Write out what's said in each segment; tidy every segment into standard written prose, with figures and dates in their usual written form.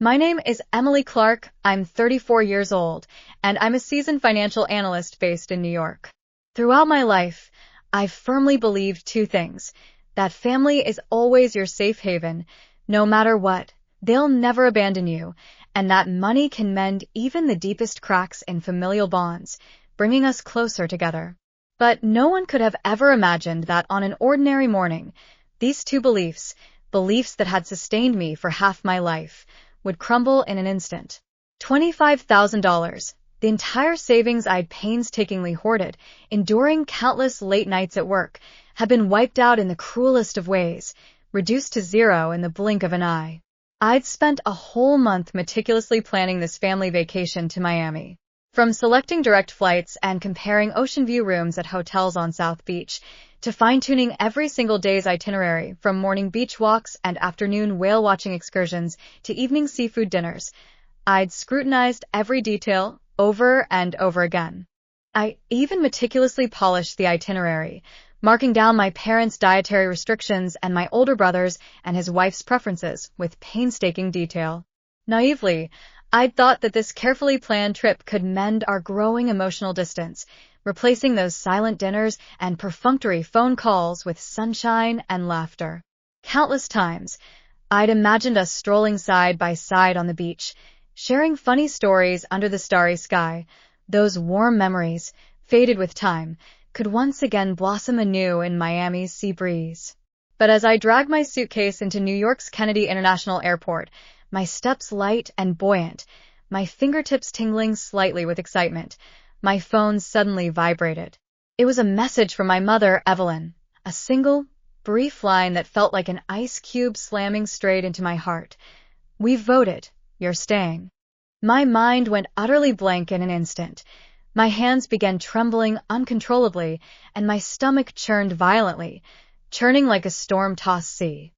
My name is Emily Clark. I'm 34 years old, and I'm a seasoned financial analyst based in New York. Throughout my life, I've firmly believed two things: that family is always your safe haven, no matter what, they'll never abandon you, and that money can mend even the deepest cracks in familial bonds, bringing us closer together. But no one could have ever imagined that on an ordinary morning, these two beliefs that had sustained me for half my life, would crumble in an instant. $25,000, the entire savings I'd painstakingly hoarded, enduring countless late nights at work, had been wiped out in the cruelest of ways, reduced to zero in the blink of an eye. I'd spent a whole month meticulously planning this family vacation to Miami. From selecting direct flights and comparing ocean view rooms at hotels on South Beach, to fine-tuning every single day's itinerary, from morning beach walks and afternoon whale-watching excursions to evening seafood dinners, I'd scrutinized every detail over and over again. I even meticulously polished the itinerary, marking down my parents' dietary restrictions and my older brother's and his wife's preferences with painstaking detail. Naively, I'd thought that this carefully planned trip could mend our growing emotional distance, replacing those silent dinners and perfunctory phone calls with sunshine and laughter. Countless times, I'd imagined us strolling side by side on the beach, sharing funny stories under the starry sky. Those warm memories, faded with time, could once again blossom anew in Miami's sea breeze. But as I dragged my suitcase into New York's Kennedy International Airport, my steps light and buoyant, my fingertips tingling slightly with excitement, my phone suddenly vibrated. It was a message from my mother, Evelyn, a single, brief line that felt like an ice cube slamming straight into my heart. "We've voted. You're staying." My mind went utterly blank in an instant. My hands began trembling uncontrollably, and my stomach churned violently, churning like a storm-tossed sea.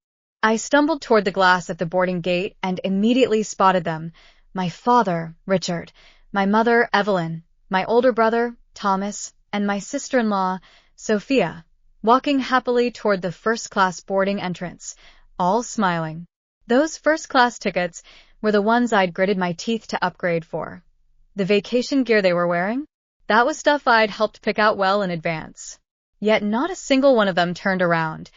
I stumbled toward the glass at the boarding gate and immediately spotted them: my father, Richard, my mother, Evelyn, my older brother, Thomas, and my sister-in-law, Sophia, walking happily toward the first-class boarding entrance, all smiling. Those first-class tickets were the ones I'd gritted my teeth to upgrade for. The vacation gear they were wearing? That was stuff I'd helped pick out well in advance. Yet not a single one of them turned around,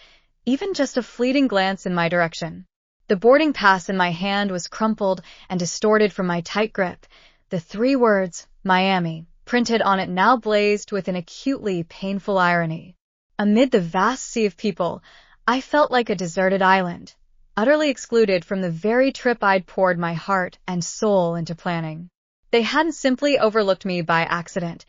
even just a fleeting glance in my direction. The boarding pass in my hand was crumpled and distorted from my tight grip. The three words, Miami, printed on it now blazed with an acutely painful irony. Amid the vast sea of people, I felt like a deserted island, utterly excluded from the very trip I'd poured my heart and soul into planning. They hadn't simply overlooked me by accident.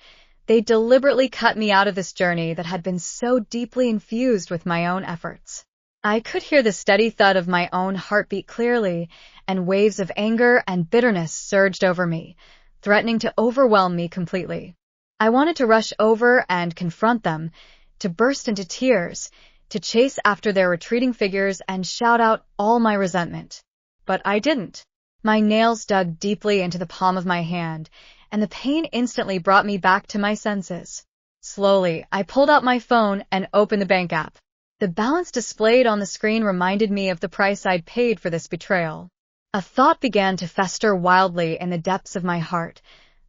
They deliberately cut me out of this journey that had been so deeply infused with my own efforts. I could hear the steady thud of my own heartbeat clearly, and waves of anger and bitterness surged over me, threatening to overwhelm me completely. I wanted to rush over and confront them, to burst into tears, to chase after their retreating figures and shout out all my resentment. But I didn't. My nails dug deeply into the palm of my hand, and the pain instantly brought me back to my senses. Slowly, I pulled out my phone and opened the bank app. The balance displayed on the screen reminded me of the price I'd paid for this betrayal. A thought began to fester wildly in the depths of my heart.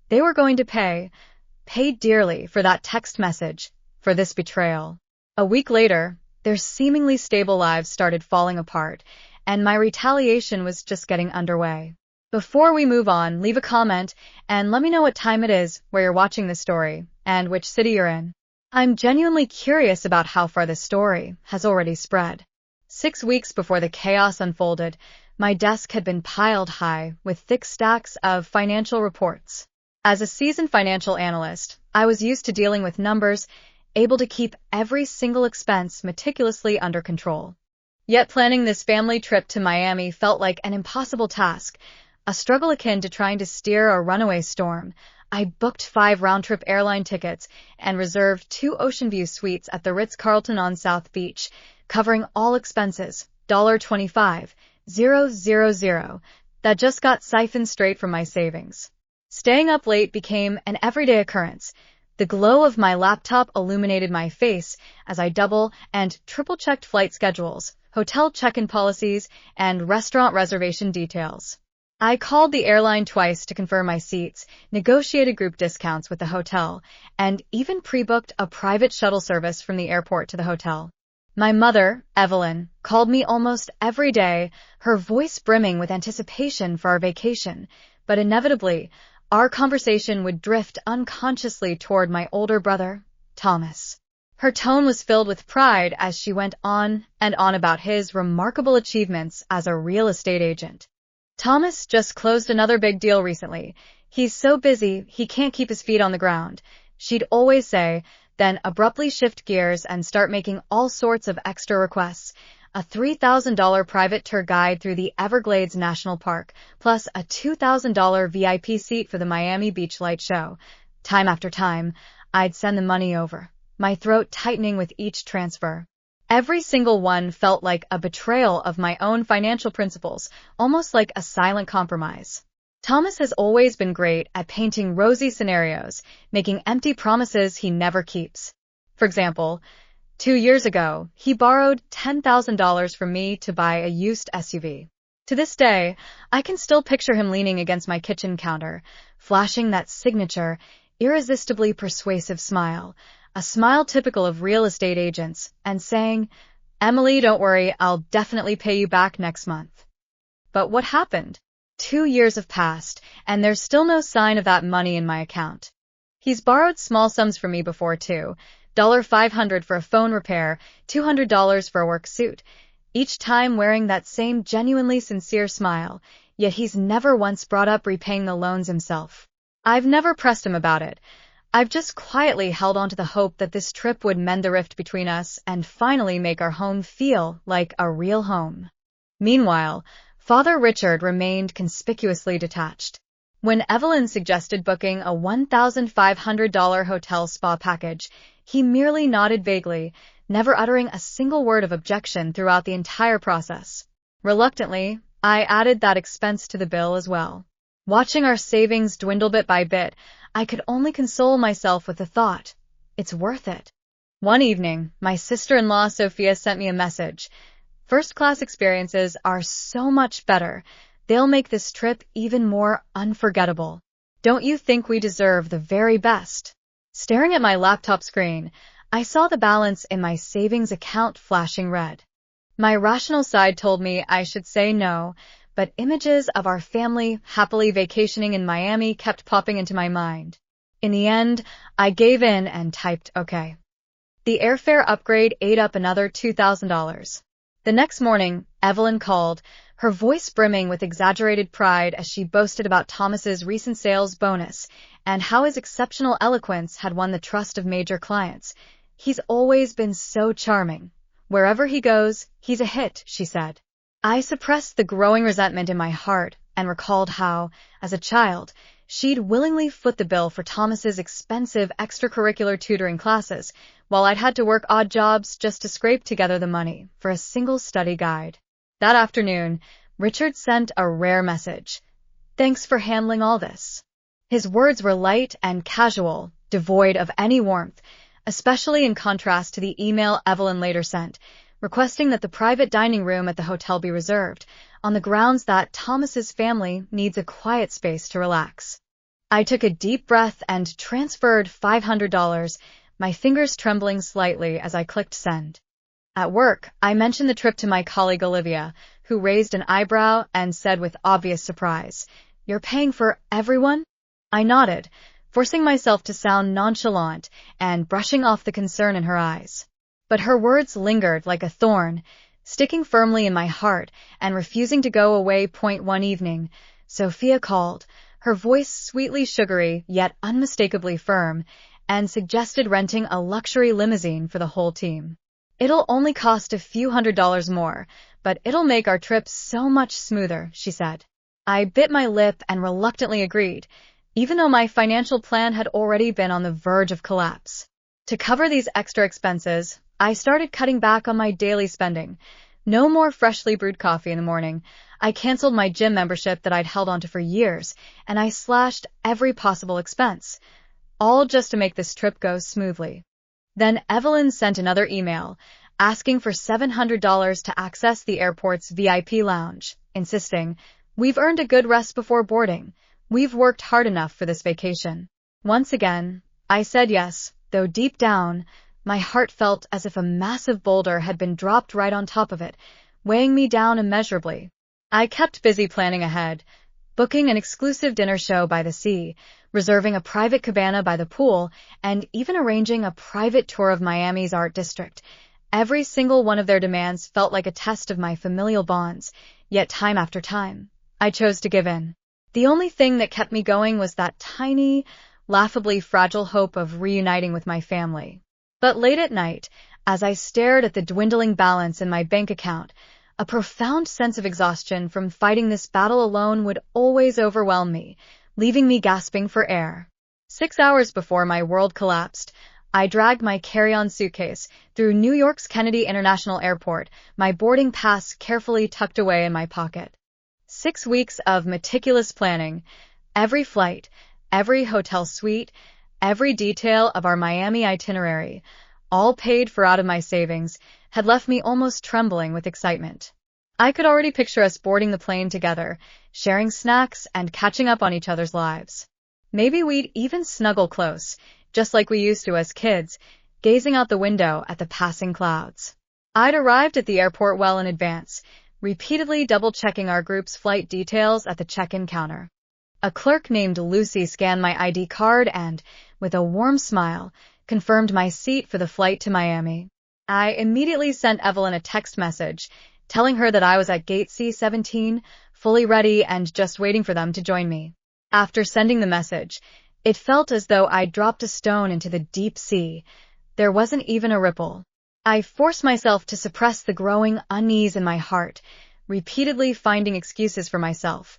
They were going to pay dearly for that text message, for this betrayal. A week later, their seemingly stable lives started falling apart, and my retaliation was just getting underway. Before we move on, leave a comment and let me know what time it is where you're watching this story and which city you're in. I'm genuinely curious about how far this story has already spread. 6 weeks before the chaos unfolded, my desk had been piled high with thick stacks of financial reports. As a seasoned financial analyst, I was used to dealing with numbers, able to keep every single expense meticulously under control. Yet planning this family trip to Miami felt like an impossible task, a struggle akin to trying to steer a runaway storm. I booked 5 round-trip airline tickets and reserved 2 ocean view suites at the Ritz-Carlton on South Beach, covering all expenses, $25,000, that just got siphoned straight from my savings. Staying up late became an everyday occurrence. The glow of my laptop illuminated my face as I double and triple-checked flight schedules, hotel check-in policies, and restaurant reservation details. I called the airline twice to confirm my seats, negotiated group discounts with the hotel, and even pre-booked a private shuttle service from the airport to the hotel. My mother, Evelyn, called me almost every day, her voice brimming with anticipation for our vacation, but inevitably, our conversation would drift unconsciously toward my older brother, Thomas. Her tone was filled with pride as she went on and on about his remarkable achievements as a real estate agent. Thomas just closed another big deal recently. He's so busy, he can't keep his feet on the ground, she'd always say, then abruptly shift gears and start making all sorts of extra requests. A $3,000 private tour guide through the Everglades National Park, plus a $2,000 VIP seat for the Miami Beach Light Show. Time after time, I'd send the money over, my throat tightening with each transfer. Every single one felt like a betrayal of my own financial principles, almost like a silent compromise. Thomas has always been great at painting rosy scenarios, making empty promises he never keeps. For example, 2 years ago, he borrowed $10,000 from me to buy a used SUV. To this day, I can still picture him leaning against my kitchen counter, flashing that signature, irresistibly persuasive smile, a smile typical of real estate agents, and saying, "Emily, don't worry, I'll definitely pay you back next month." But what happened? 2 years have passed, and there's still no sign of that money in my account. He's borrowed small sums from me before, too. $500 for a phone repair, $200 for a work suit, each time wearing that same genuinely sincere smile, yet he's never once brought up repaying the loans himself. I've never pressed him about it. I've just quietly held on to the hope that this trip would mend the rift between us and finally make our home feel like a real home. Meanwhile, Father Richard remained conspicuously detached. When Evelyn suggested booking a $1,500 hotel spa package, he merely nodded vaguely, never uttering a single word of objection throughout the entire process. Reluctantly, I added that expense to the bill as well. Watching our savings dwindle bit by bit, I could only console myself with the thought, it's worth it. One evening, my sister-in-law Sophia sent me a message. First-class experiences are so much better. They'll make this trip even more unforgettable. Don't you think we deserve the very best? Staring at my laptop screen, I saw the balance in my savings account flashing red. My rational side told me I should say no, but images of our family happily vacationing in Miami kept popping into my mind. In the end, I gave in and typed OK. The airfare upgrade ate up another $2,000. The next morning, Evelyn called, her voice brimming with exaggerated pride as she boasted about Thomas's recent sales bonus and how his exceptional eloquence had won the trust of major clients. He's always been so charming. Wherever he goes, he's a hit, she said. I suppressed the growing resentment in my heart and recalled how, as a child, she'd willingly foot the bill for Thomas's expensive extracurricular tutoring classes, while I'd had to work odd jobs just to scrape together the money for a single study guide. That afternoon, Richard sent a rare message. "Thanks for handling all this." His words were light and casual, devoid of any warmth, especially in contrast to the email Evelyn later sent, requesting that the private dining room at the hotel be reserved, on the grounds that Thomas's family needs a quiet space to relax. I took a deep breath and transferred $500, my fingers trembling slightly as I clicked send. At work, I mentioned the trip to my colleague Olivia, who raised an eyebrow and said with obvious surprise, "You're paying for everyone?" I nodded, forcing myself to sound nonchalant and brushing off the concern in her eyes. But her words lingered like a thorn, sticking firmly in my heart and refusing to go away. One evening, Sophia called, her voice sweetly sugary yet unmistakably firm, and suggested renting a luxury limousine for the whole team. "It'll only cost a few $100s more, but it'll make our trip so much smoother," she said. I bit my lip and reluctantly agreed, even though my financial plan had already been on the verge of collapse. To cover these extra expenses, I started cutting back on my daily spending. No more freshly brewed coffee in the morning. I canceled my gym membership that I'd held onto for years, and I slashed every possible expense, all just to make this trip go smoothly. Then Evelyn sent another email, asking for $700 to access the airport's VIP lounge, insisting, We've earned a good rest before boarding. We've worked hard enough for this vacation. Once again, I said yes, though deep down, my heart felt as if a massive boulder had been dropped right on top of it, weighing me down immeasurably. I kept busy planning ahead, booking an exclusive dinner show by the sea, reserving a private cabana by the pool, and even arranging a private tour of Miami's art district. Every single one of their demands felt like a test of my familial bonds, yet time after time, I chose to give in. The only thing that kept me going was that tiny, laughably fragile hope of reuniting with my family. But late at night, as I stared at the dwindling balance in my bank account, a profound sense of exhaustion from fighting this battle alone would always overwhelm me, leaving me gasping for air. 6 hours before my world collapsed, I dragged my carry-on suitcase through New York's Kennedy International Airport, my boarding pass carefully tucked away in my pocket. 6 weeks of meticulous planning, every flight, every hotel suite, every detail of our Miami itinerary, all paid for out of my savings, had left me almost trembling with excitement. I could already picture us boarding the plane together, sharing snacks and catching up on each other's lives. Maybe we'd even snuggle close, just like we used to as kids, gazing out the window at the passing clouds. I'd arrived at the airport well in advance, repeatedly double-checking our group's flight details at the check-in counter. A clerk named Lucy scanned my ID card and, with a warm smile, confirmed my seat for the flight to Miami. I immediately sent Evelyn a text message, telling her that I was at gate C-17, fully ready and just waiting for them to join me. After sending the message, it felt as though I'd dropped a stone into the deep sea. There wasn't even a ripple. I forced myself to suppress the growing unease in my heart, repeatedly finding excuses for myself.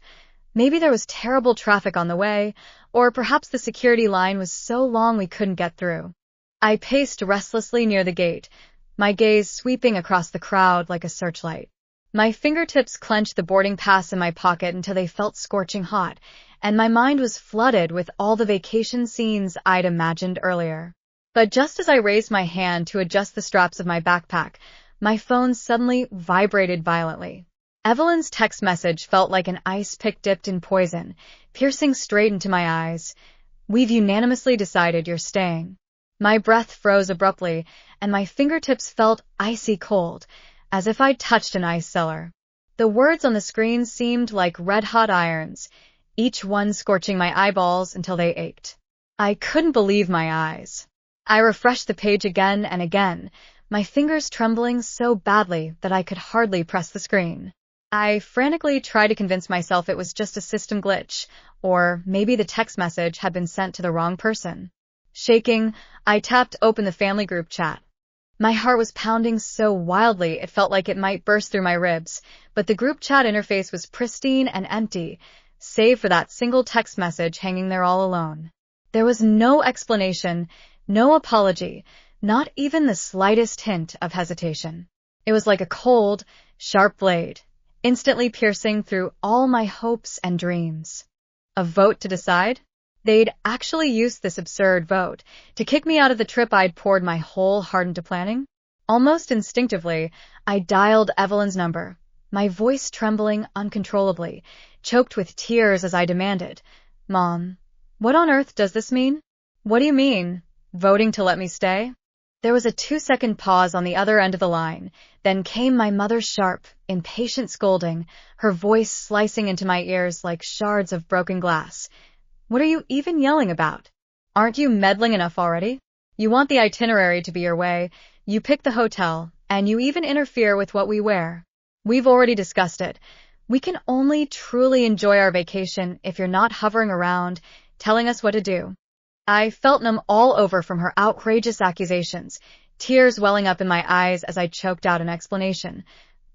Maybe there was terrible traffic on the way, or perhaps the security line was so long we couldn't get through. I paced restlessly near the gate, my gaze sweeping across the crowd like a searchlight. My fingertips clenched the boarding pass in my pocket until they felt scorching hot, and my mind was flooded with all the vacation scenes I'd imagined earlier. But just as I raised my hand to adjust the straps of my backpack, my phone suddenly vibrated violently. Evelyn's text message felt like an ice pick dipped in poison, piercing straight into my eyes. "We've unanimously decided you're staying." My breath froze abruptly, and my fingertips felt icy cold, as if I'd touched an ice cellar. The words on the screen seemed like red-hot irons, each one scorching my eyeballs until they ached. I couldn't believe my eyes. I refreshed the page again and again, my fingers trembling so badly that I could hardly press the screen. I frantically tried to convince myself it was just a system glitch, or maybe the text message had been sent to the wrong person. Shaking, I tapped open the family group chat. My heart was pounding so wildly it felt like it might burst through my ribs, but the group chat interface was pristine and empty, save for that single text message hanging there all alone. There was no explanation, no apology, not even the slightest hint of hesitation. It was like a cold, sharp blade, instantly piercing through all my hopes and dreams. A vote to decide? They'd actually used this absurd vote to kick me out of the trip I'd poured my whole heart into planning. Almost instinctively, I dialed Evelyn's number, my voice trembling uncontrollably, choked with tears as I demanded, "Mom, what on earth does this mean? What do you mean, voting to let me stay?" There was a 2-second pause on the other end of the line, then came my mother's sharp, impatient scolding, her voice slicing into my ears like shards of broken glass. "What are you even yelling about? Aren't you meddling enough already? You want the itinerary to be your way, you pick the hotel, and you even interfere with what we wear. We've already discussed it. We can only truly enjoy our vacation if you're not hovering around, telling us what to do." I felt numb all over from her outrageous accusations, tears welling up in my eyes as I choked out an explanation.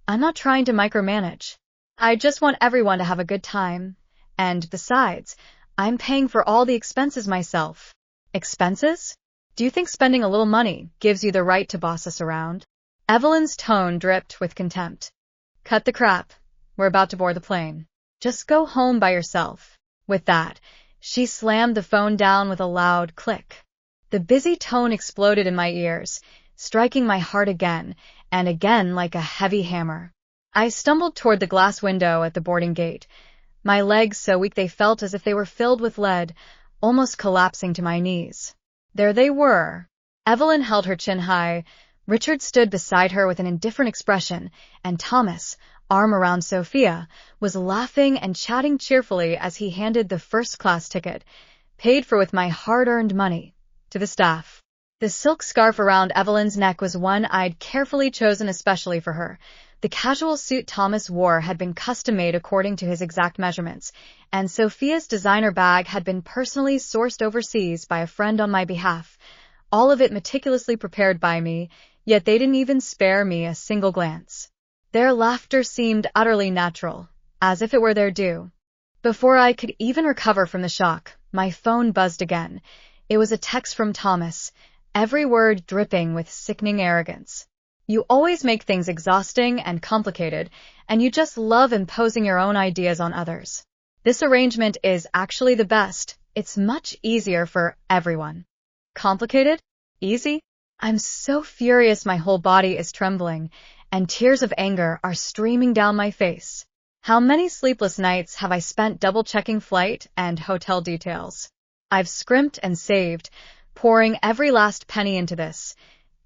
"I'm not trying to micromanage. I just want everyone to have a good time. And besides, I'm paying for all the expenses myself." "Expenses? Do you think spending a little money gives you the right to boss us around?" Evelyn's tone dripped with contempt. "Cut the crap. We're about to board the plane. Just go home by yourself." With that, she slammed the phone down with a loud click. The busy tone exploded in my ears, striking my heart again and again like a heavy hammer. I stumbled toward the glass window at the boarding gate, my legs so weak they felt as if they were filled with lead, almost collapsing to my knees. There they were. Evelyn held her chin high, Richard stood beside her with an indifferent expression, and Thomas, arm around Sophia, was laughing and chatting cheerfully as he handed the first-class ticket, paid for with my hard-earned money, to the staff. The silk scarf around Evelyn's neck was one I'd carefully chosen especially for her. The casual suit Thomas wore had been custom-made according to his exact measurements, and Sophia's designer bag had been personally sourced overseas by a friend on my behalf, all of it meticulously prepared by me, yet they didn't even spare me a single glance. Their laughter seemed utterly natural, as if it were their due. Before I could even recover from the shock, my phone buzzed again. It was a text from Thomas, every word dripping with sickening arrogance. You always make things exhausting and complicated, and you just love imposing your own ideas on others. This arrangement is actually the best. It's much easier for everyone. Complicated? Easy? I'm so furious my whole body is trembling, and tears of anger are streaming down my face. How many sleepless nights have I spent double-checking flight and hotel details? I've scrimped and saved, pouring every last penny into this,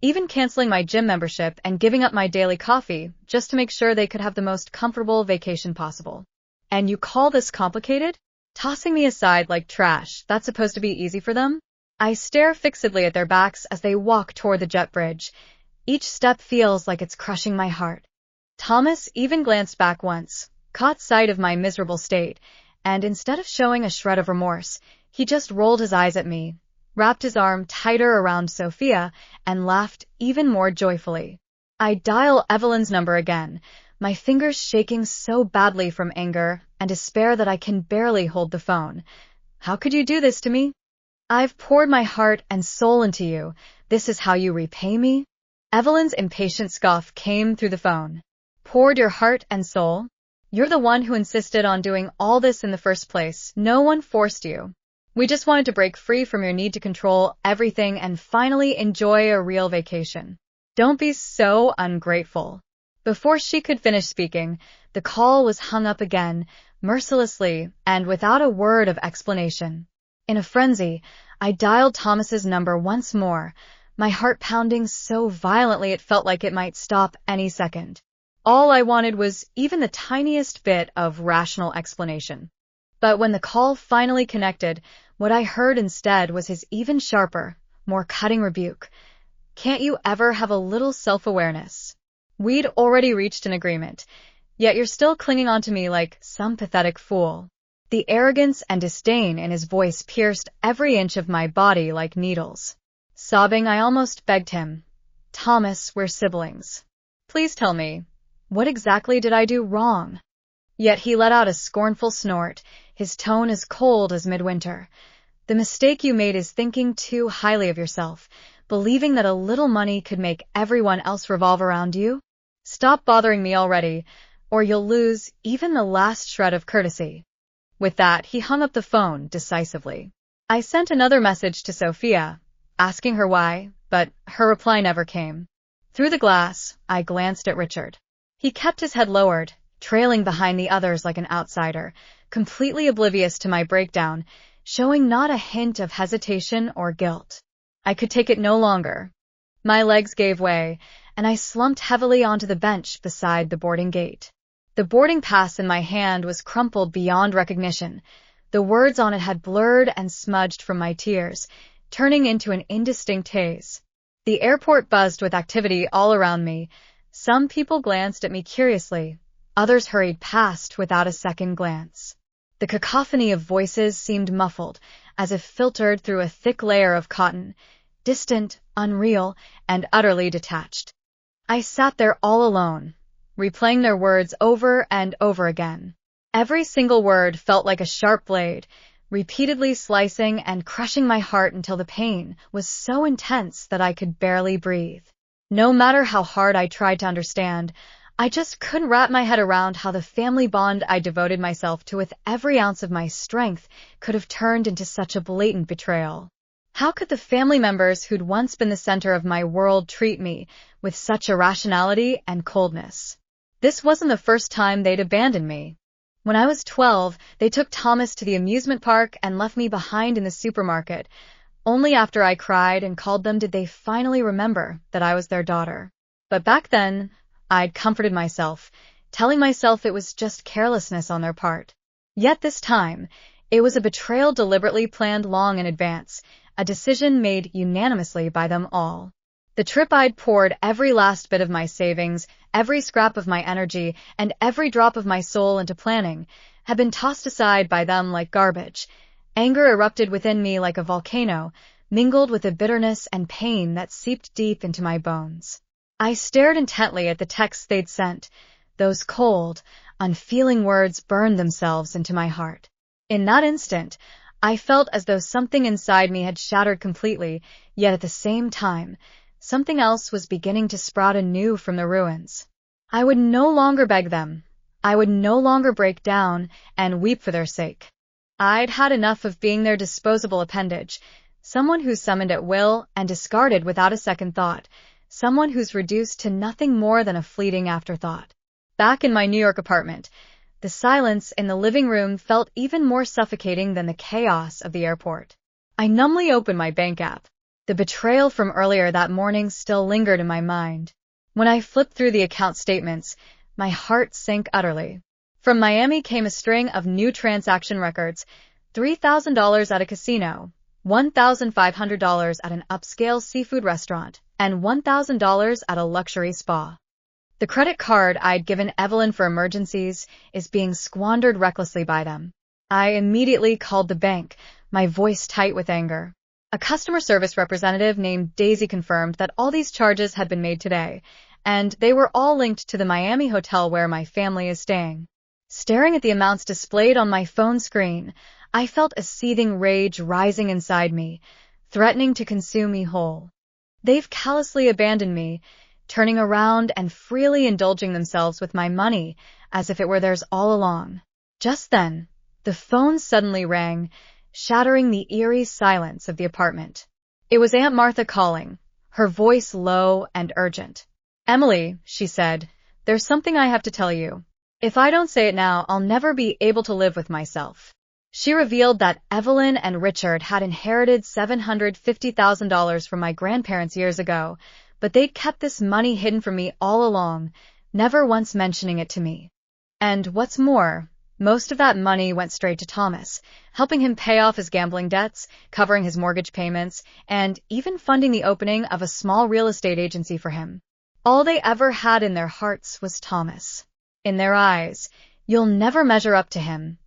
even canceling my gym membership and giving up my daily coffee just to make sure they could have the most comfortable vacation possible. And you call this complicated? Tossing me aside like trash, that's supposed to be easy for them? I stare fixedly at their backs as they walk toward the jet bridge. Each step feels like it's crushing my heart. Thomas even glanced back once, caught sight of my miserable state, and instead of showing a shred of remorse, he just rolled his eyes at me, wrapped his arm tighter around Sophia, and laughed even more joyfully. I dial Evelyn's number again, my fingers shaking so badly from anger and despair that I can barely hold the phone. How could you do this to me? I've poured my heart and soul into you. This is how you repay me? Evelyn's impatient scoff came through the phone. Poured your heart and soul? You're the one who insisted on doing all this in the first place. No one forced you. We just wanted to break free from your need to control everything and finally enjoy a real vacation. Don't be so ungrateful. Before she could finish speaking, the call was hung up again, mercilessly and without a word of explanation. In a frenzy, I dialed Thomas's number once more, my heart pounding so violently it felt like it might stop any second. All I wanted was even the tiniest bit of rational explanation. But when the call finally connected, what I heard instead was his even sharper, more cutting rebuke. Can't you ever have a little self-awareness? We'd already reached an agreement, yet you're still clinging on to me like some pathetic fool. The arrogance and disdain in his voice pierced every inch of my body like needles. Sobbing, I almost begged him, Thomas, we're siblings. Please tell me, what exactly did I do wrong? Yet he let out a scornful snort, his tone as cold as midwinter. The mistake you made is thinking too highly of yourself, believing that a little money could make everyone else revolve around you. Stop bothering me already, or you'll lose even the last shred of courtesy. With that, he hung up the phone decisively. I sent another message to Sophia, asking her why, but her reply never came. Through the glass, I glanced at Richard. He kept his head lowered, trailing behind the others like an outsider, completely oblivious to my breakdown, showing not a hint of hesitation or guilt. I could take it no longer. My legs gave way, and I slumped heavily onto the bench beside the boarding gate. The boarding pass in my hand was crumpled beyond recognition. The words on it had blurred and smudged from my tears, turning into an indistinct haze. The airport buzzed with activity all around me. Some people glanced at me curiously. Others hurried past without a second glance. The cacophony of voices seemed muffled, as if filtered through a thick layer of cotton, distant, unreal, and utterly detached. I sat there all alone, replaying their words over and over again. Every single word felt like a sharp blade, repeatedly slicing and crushing my heart until the pain was so intense that I could barely breathe. No matter how hard I tried to understand, I just couldn't wrap my head around how the family bond I devoted myself to with every ounce of my strength could have turned into such a blatant betrayal. How could the family members who'd once been the center of my world treat me with such irrationality and coldness? This wasn't the first time they'd abandoned me. When I was 12, they took Thomas to the amusement park and left me behind in the supermarket. Only after I cried and called them did they finally remember that I was their daughter. But back then, I'd comforted myself, telling myself it was just carelessness on their part. Yet this time, it was a betrayal deliberately planned long in advance, a decision made unanimously by them all. The trip I'd poured every last bit of my savings, every scrap of my energy, and every drop of my soul into planning had been tossed aside by them like garbage. Anger erupted within me like a volcano, mingled with a bitterness and pain that seeped deep into my bones. I stared intently at the texts they'd sent. Those cold, unfeeling words burned themselves into my heart. In that instant, I felt as though something inside me had shattered completely, yet at the same time, something else was beginning to sprout anew from the ruins. I would no longer beg them. I would no longer break down and weep for their sake. I'd had enough of being their disposable appendage, someone who's summoned at will and discarded without a second thought, someone who's reduced to nothing more than a fleeting afterthought. Back in my New York apartment, the silence in the living room felt even more suffocating than the chaos of the airport. I numbly opened my bank app. The betrayal from earlier that morning still lingered in my mind. When I flipped through the account statements, my heart sank utterly. From Miami came a string of new transaction records: $3,000 at a casino, $1,500 at an upscale seafood restaurant, and $1,000 at a luxury spa. The credit card I'd given Evelyn for emergencies is being squandered recklessly by them. I immediately called the bank, my voice tight with anger. A customer service representative named Daisy confirmed that all these charges had been made today, and they were all linked to the Miami hotel where my family is staying. Staring at the amounts displayed on my phone screen, I felt a seething rage rising inside me, threatening to consume me whole. They've callously abandoned me, turning around and freely indulging themselves with my money as if it were theirs all along. Just then, the phone suddenly rang, shattering the eerie silence of the apartment. It was Aunt Martha calling, her voice low and urgent. "Emily," she said, "there's something I have to tell you. If I don't say it now, I'll never be able to live with myself." She revealed that Evelyn and Richard had inherited $750,000 from my grandparents years ago, but they'd kept this money hidden from me all along, never once mentioning it to me. And what's more, most of that money went straight to Thomas, helping him pay off his gambling debts, covering his mortgage payments, and even funding the opening of a small real estate agency for him. All they ever had in their hearts was Thomas. In their eyes, "You'll never measure up to him,"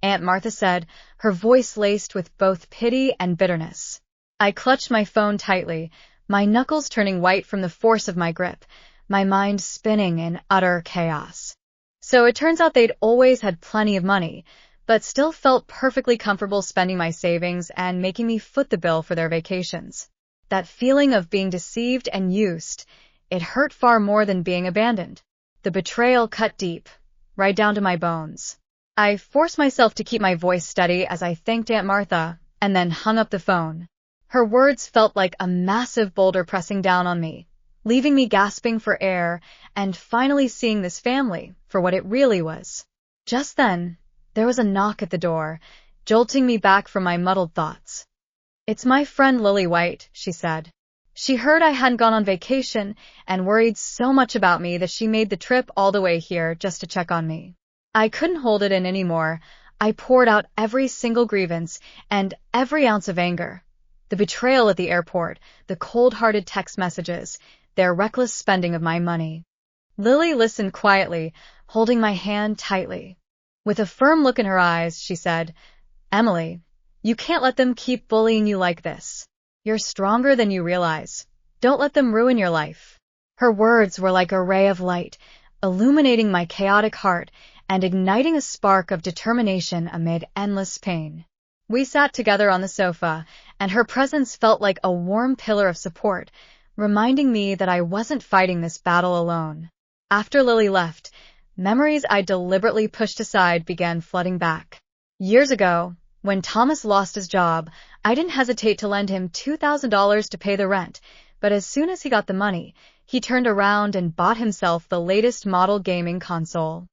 Aunt Martha said, her voice laced with both pity and bitterness. I clutched my phone tightly, my knuckles turning white from the force of my grip, my mind spinning in utter chaos. So it turns out they'd always had plenty of money, but still felt perfectly comfortable spending my savings and making me foot the bill for their vacations. That feeling of being deceived and used, it hurt far more than being abandoned. The betrayal cut deep, right down to my bones. I forced myself to keep my voice steady as I thanked Aunt Martha, and then hung up the phone. Her words felt like a massive boulder pressing down on me, leaving me gasping for air and finally seeing this family for what it really was. Just then, there was a knock at the door, jolting me back from my muddled thoughts. "It's my friend Lily White," she said. She heard I hadn't gone on vacation and worried so much about me that she made the trip all the way here just to check on me. I couldn't hold it in anymore. I poured out every single grievance and every ounce of anger. The betrayal at the airport, the cold-hearted text messages, their reckless spending of my money. Lily listened quietly, holding my hand tightly. With a firm look in her eyes, she said, "Emily, you can't let them keep bullying you like this. You're stronger than you realize. Don't let them ruin your life." Her words were like a ray of light, illuminating my chaotic heart and igniting a spark of determination amid endless pain. We sat together on the sofa, and her presence felt like a warm pillar of support, reminding me that I wasn't fighting this battle alone. After Lily left, memories I deliberately pushed aside began flooding back. Years ago, when Thomas lost his job, I didn't hesitate to lend him $2,000 to pay the rent, but as soon as he got the money, he turned around and bought himself the latest model gaming console.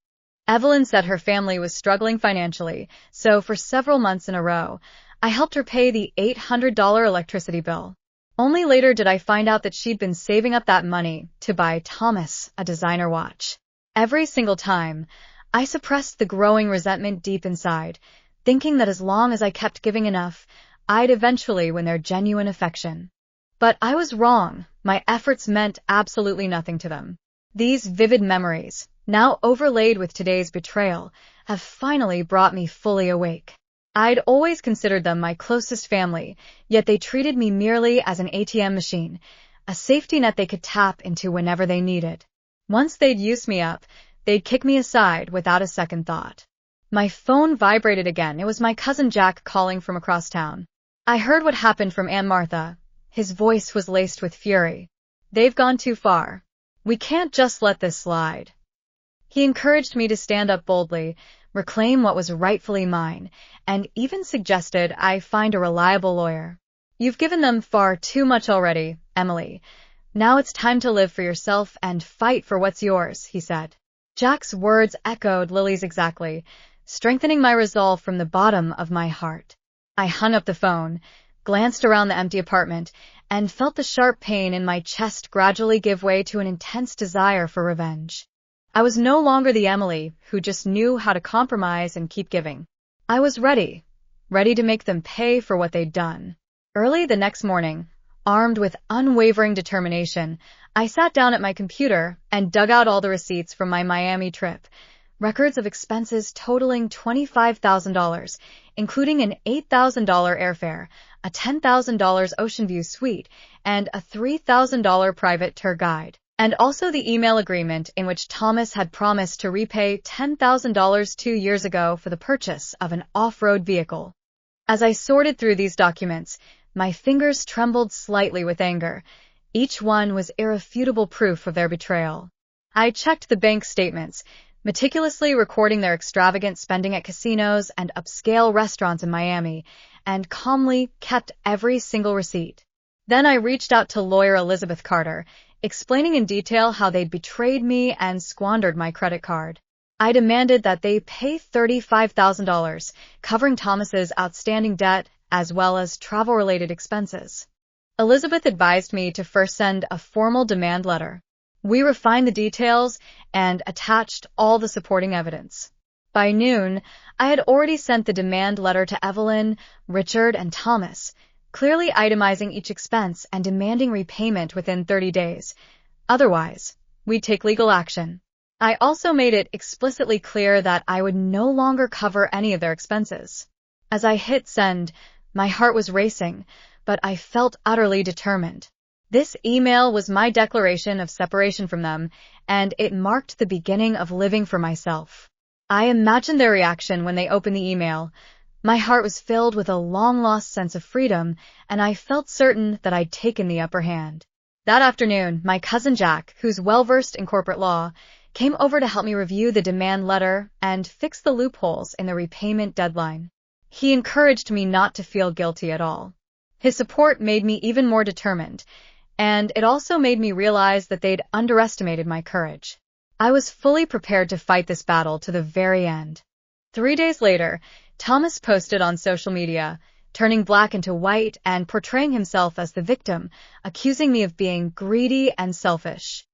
Evelyn said her family was struggling financially, so for several months in a row, I helped her pay the $800 electricity bill. Only later did I find out that she'd been saving up that money to buy Thomas a designer watch. Every single time, I suppressed the growing resentment deep inside, thinking that as long as I kept giving enough, I'd eventually win their genuine affection. But I was wrong. My efforts meant absolutely nothing to them. These vivid memories, now overlaid with today's betrayal, have finally brought me fully awake. I'd always considered them my closest family, yet they treated me merely as an ATM machine, a safety net they could tap into whenever they needed. Once they'd used me up, they'd kick me aside without a second thought. My phone vibrated again. It was my cousin Jack calling from across town. I heard what happened from Aunt Martha. His voice was laced with fury. They've gone too far. We can't just let this slide. He encouraged me to stand up boldly, reclaim what was rightfully mine, and even suggested I find a reliable lawyer. You've given them far too much already, Emily. Now it's time to live for yourself and fight for what's yours, he said. Jack's words echoed Lily's exactly, strengthening my resolve from the bottom of my heart. I hung up the phone, glanced around the empty apartment, and felt the sharp pain in my chest gradually give way to an intense desire for revenge. I was no longer the Emily who just knew how to compromise and keep giving. I was ready to make them pay for what they'd done. Early the next morning, armed with unwavering determination, I sat down at my computer and dug out all the receipts from my Miami trip, records of expenses totaling $25,000, including an $8,000 airfare, a $10,000 Ocean View suite, and a $3,000 private tour guide, and also the email agreement in which Thomas had promised to repay $10,000 2 years ago for the purchase of an off-road vehicle. As I sorted through these documents, my fingers trembled slightly with anger. Each one was irrefutable proof of their betrayal. I checked the bank statements, meticulously recording their extravagant spending at casinos and upscale restaurants in Miami, and calmly kept every single receipt. Then I reached out to lawyer Elizabeth Carter, explaining in detail how they'd betrayed me and squandered my credit card. I demanded that they pay $35,000, covering Thomas's outstanding debt as well as travel-related expenses. Elizabeth advised me to first send a formal demand letter. We refined the details and attached all the supporting evidence. By noon, I had already sent the demand letter to Evelyn, Richard, and Thomas, clearly itemizing each expense and demanding repayment within 30 days. Otherwise, we'd take legal action. I also made it explicitly clear that I would no longer cover any of their expenses. As I hit send, my heart was racing, but I felt utterly determined. This email was my declaration of separation from them, and it marked the beginning of living for myself. I imagined their reaction when they opened the email. My heart was filled with a long-lost sense of freedom, and I felt certain that I'd taken the upper hand. That afternoon, my cousin Jack, who's well-versed in corporate law, came over to help me review the demand letter and fix the loopholes in the repayment deadline. He encouraged me not to feel guilty at all. His support made me even more determined, and it also made me realize that they'd underestimated my courage. I was fully prepared to fight this battle to the very end. 3 days later, Thomas posted on social media, turning black into white and portraying himself as the victim, accusing me of being greedy and selfish.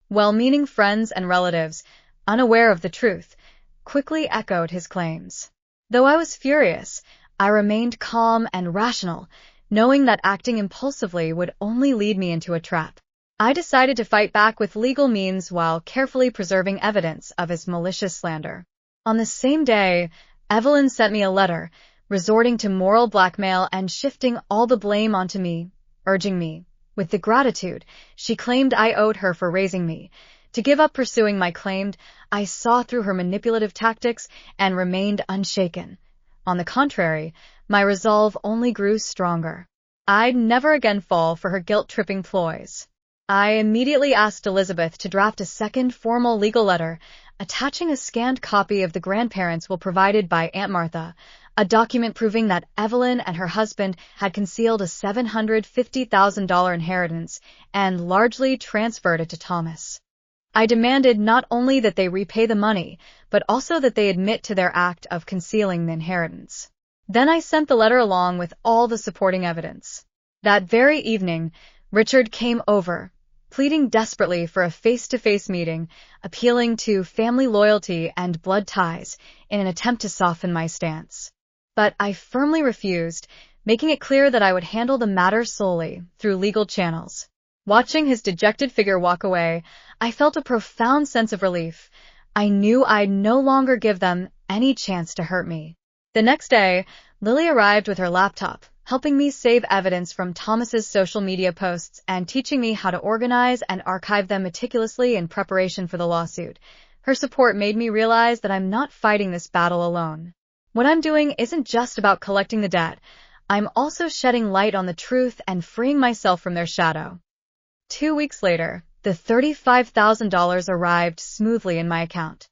Well-meaning friends and relatives, unaware of the truth, quickly echoed his claims. Though I was furious, I remained calm and rational, knowing that acting impulsively would only lead me into a trap. I decided to fight back with legal means while carefully preserving evidence of his malicious slander. On the same day, Evelyn sent me a letter, resorting to moral blackmail and shifting all the blame onto me, urging me, with the gratitude she claimed I owed her for raising me, to give up pursuing my claim. I saw through her manipulative tactics and remained unshaken. On the contrary, my resolve only grew stronger. I'd never again fall for her guilt-tripping ploys. I immediately asked Elizabeth to draft a second formal legal letter, attaching a scanned copy of the grandparents' will provided by Aunt Martha, a document proving that Evelyn and her husband had concealed a $750,000 inheritance and largely transferred it to Thomas. I demanded not only that they repay the money, but also that they admit to their act of concealing the inheritance. Then I sent the letter along with all the supporting evidence. That very evening, Richard came over, pleading desperately for a face-to-face meeting, appealing to family loyalty and blood ties in an attempt to soften my stance. But I firmly refused, making it clear that I would handle the matter solely through legal channels. Watching his dejected figure walk away, I felt a profound sense of relief. I knew I'd no longer give them any chance to hurt me. The next day, Lily arrived with her laptop, helping me save evidence from Thomas's social media posts and teaching me how to organize and archive them meticulously in preparation for the lawsuit. Her support made me realize that I'm not fighting this battle alone. What I'm doing isn't just about collecting the debt. I'm also shedding light on the truth and freeing myself from their shadow. 2 weeks later, the $35,000 arrived smoothly in my account.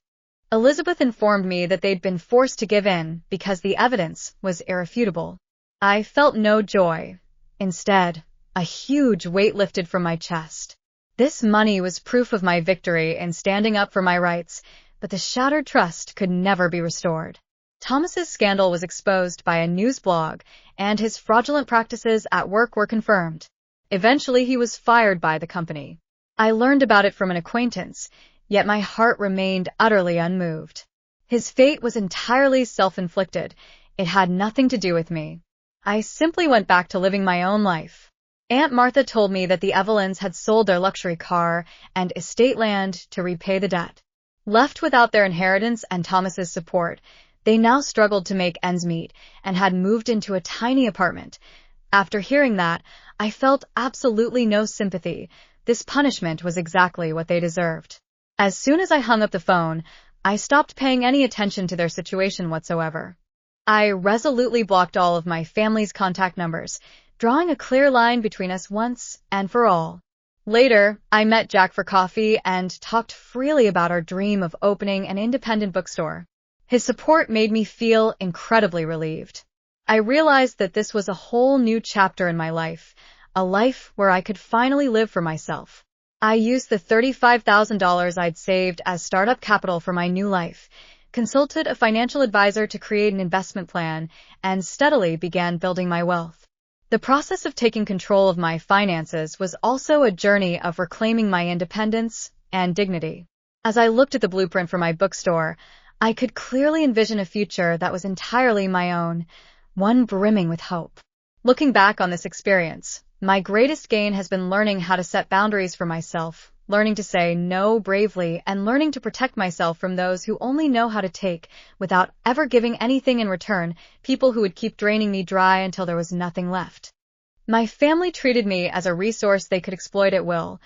Elizabeth informed me that they'd been forced to give in because the evidence was irrefutable. I felt no joy. Instead, a huge weight lifted from my chest. This money was proof of my victory in standing up for my rights, but the shattered trust could never be restored. Thomas's scandal was exposed by a news blog, and his fraudulent practices at work were confirmed. Eventually, he was fired by the company. I learned about it from an acquaintance, yet my heart remained utterly unmoved. His fate was entirely self-inflicted. It had nothing to do with me. I simply went back to living my own life. Aunt Martha told me that the Evelyns had sold their luxury car and estate land to repay the debt. Left without their inheritance and Thomas's support, they now struggled to make ends meet and had moved into a tiny apartment. After hearing that, I felt absolutely no sympathy. This punishment was exactly what they deserved. As soon as I hung up the phone, I stopped paying any attention to their situation whatsoever. I resolutely blocked all of my family's contact numbers, drawing a clear line between us once and for all. Later, I met Jack for coffee and talked freely about our dream of opening an independent bookstore. His support made me feel incredibly relieved. I realized that this was a whole new chapter in my life, a life where I could finally live for myself. I used the $35,000 I'd saved as startup capital for my new life, consulted a financial advisor to create an investment plan, and steadily began building my wealth. The process of taking control of my finances was also a journey of reclaiming my independence and dignity. As I looked at the blueprint for my bookstore, I could clearly envision a future that was entirely my own, one brimming with hope. Looking back on this experience, my greatest gain has been learning how to set boundaries for myself, learning to say no bravely, and learning to protect myself from those who only know how to take without ever giving anything in return, people who would keep draining me dry until there was nothing left. My family treated me as a resource they could exploit at will,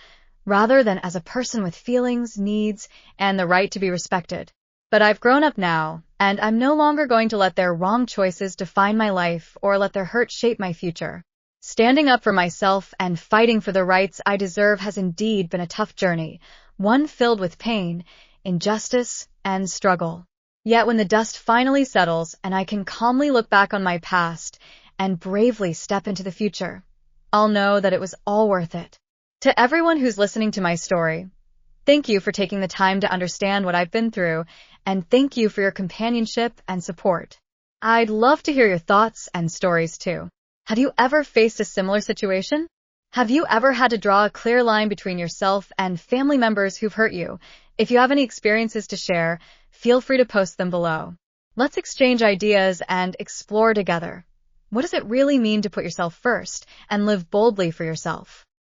rather than as a person with feelings, needs, and the right to be respected. But I've grown up now, and I'm no longer going to let their wrong choices define my life or let their hurt shape my future. Standing up for myself and fighting for the rights I deserve has indeed been a tough journey, one filled with pain, injustice, and struggle. Yet when the dust finally settles and I can calmly look back on my past and bravely step into the future, I'll know that it was all worth it. To everyone who's listening to my story, thank you for taking the time to understand what I've been through, and thank you for your companionship and support. I'd love to hear your thoughts and stories too. Have you ever faced a similar situation? Have you ever had to draw a clear line between yourself and family members who've hurt you? If you have any experiences to share, feel free to post them below. Let's exchange ideas and explore together. What does it really mean to put yourself first and live boldly for yourself?